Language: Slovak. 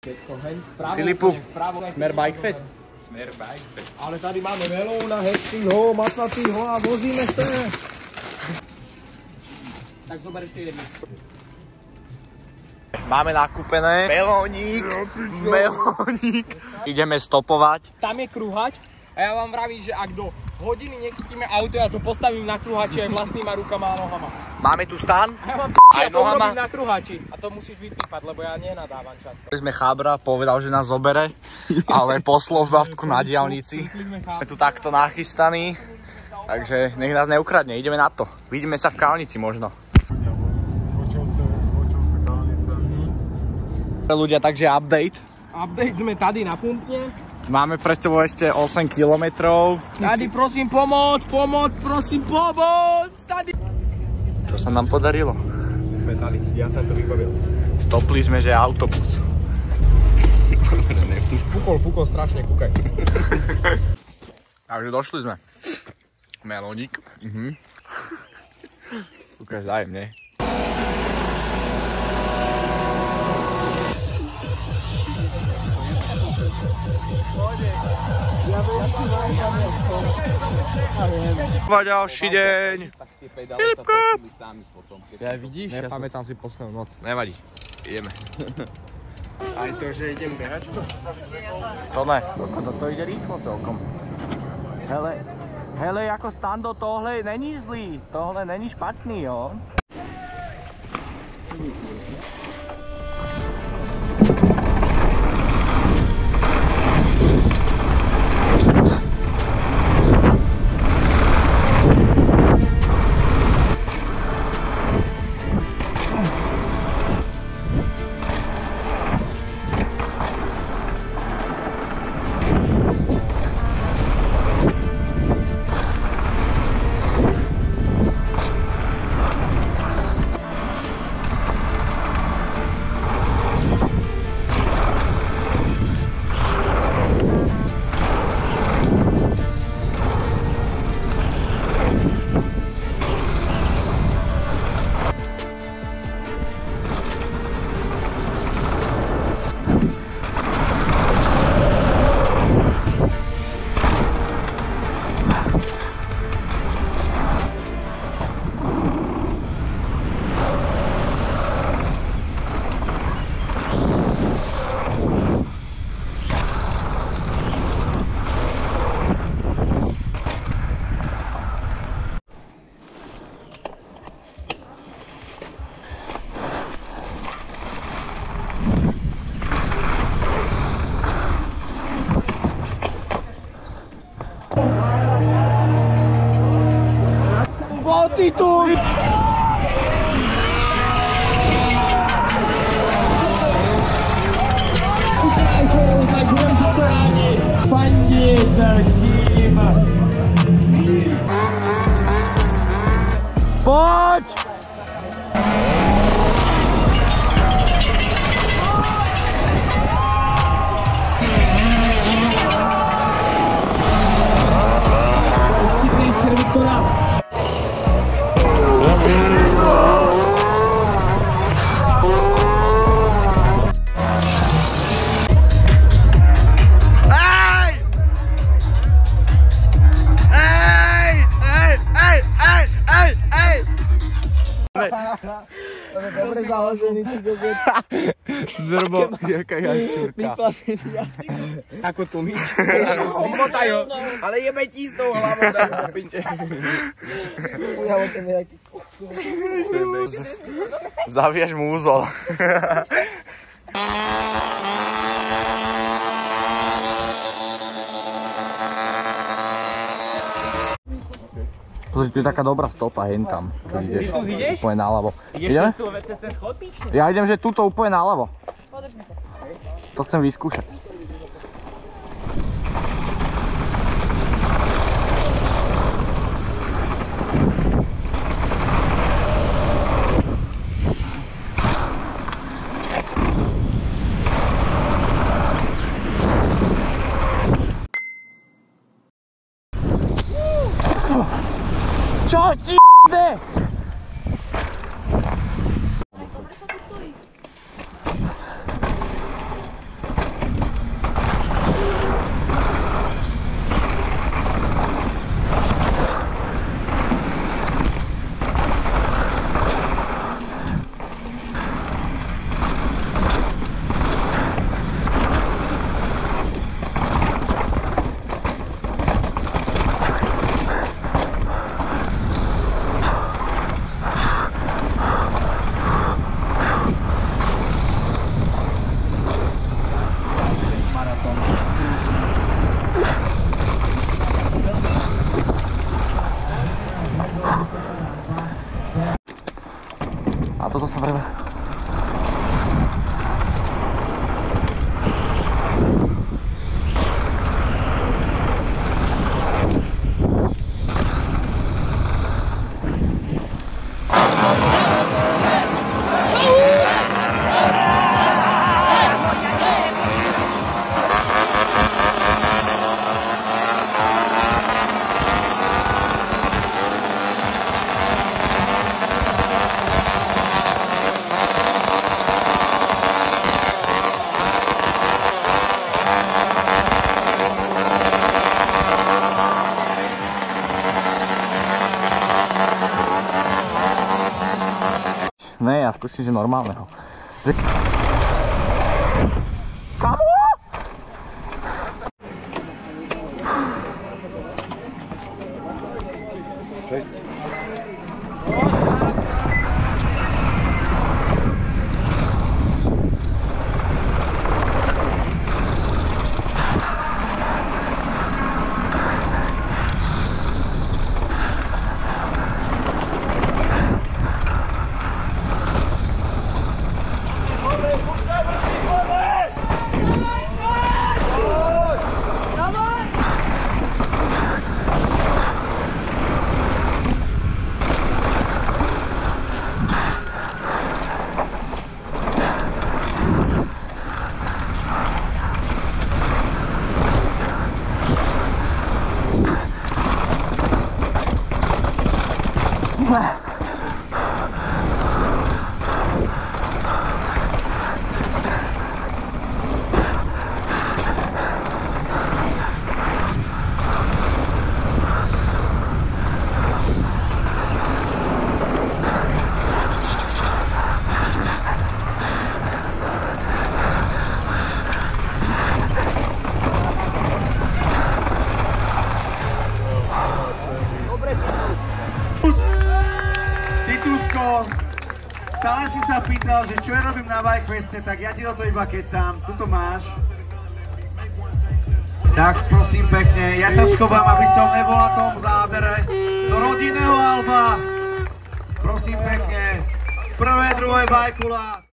Filipu, smer Bikefest. Smer Bikefest. Ale tady máme Melouna, Hexyho, Macatýho a vozíme se. Tak zober ešte jednu. Máme nakúpené melónik. Ideme stopovať. Tam je kruhač a ja vám vravím, že ak do hodiny nechytíme auto, ja to postavím na kruhači aj vlastnýma rukama a nohama. Máme tu stan. A ja mám aj to urobím na kruhači. A to musíš vypípať, lebo ja nenadávam často. Sme chábra, povedal, že nás zobere, ale poslal vavku na diaľnici. Sme tu takto nachystaní, takže nech nás neukradne, ideme na to. Vidíme sa v Kalnici možno. Ľudia, takže update. Update, sme tady na pumpne. Máme pred sebou ešte 8 kilometrov. Tady prosím pomoc, prosím pomoc, tady. Čo sa nám podarilo? Sme dali, ja som to vybavil. Stopli sme, že autobus. Pukol strašne, kúkaj. Takže došli sme. Melónik. Ukáž, daj mne. Ďalší deň. Filipko! Ja vidíš? Nepamätám si poslednú noc. Nevadí, ideme. Aj to, že idem behať? To ne. To ide rýchlo celkom. Hele, ako Stando, tohle není zlý. Tohle není špatný, jo. Altitud! Poď! Dobre založený, ty kokot. Zrbo, jaká jaščurka. Vyplasený jazyk. Ako tu myč. Vymotaj ho. Ale jebe ti s tou hlavou, daj ho do pinče. Ujalo ten nejaký kokot. Zavieš mu úzol. Pozri, tu je taká dobrá stopa, hen tam, keď ideš úplne naľavo. Ideme? Cez ten schod? Ja idem, že tuto úplne naľavo. To chcem vyskúšať. Čo ti j***e? ja skúsim, že normálneho. Že... Kamo? Stále si sa pýtal, že čo ja robím na Bikequeste, tak ja ti do toho iba kecám. Tuto máš. Tak prosím pekne, ja sa schovám, aby som nebol na tom zábere. Do rodinného alba. Prosím pekne. Prvé, druhé bajkula.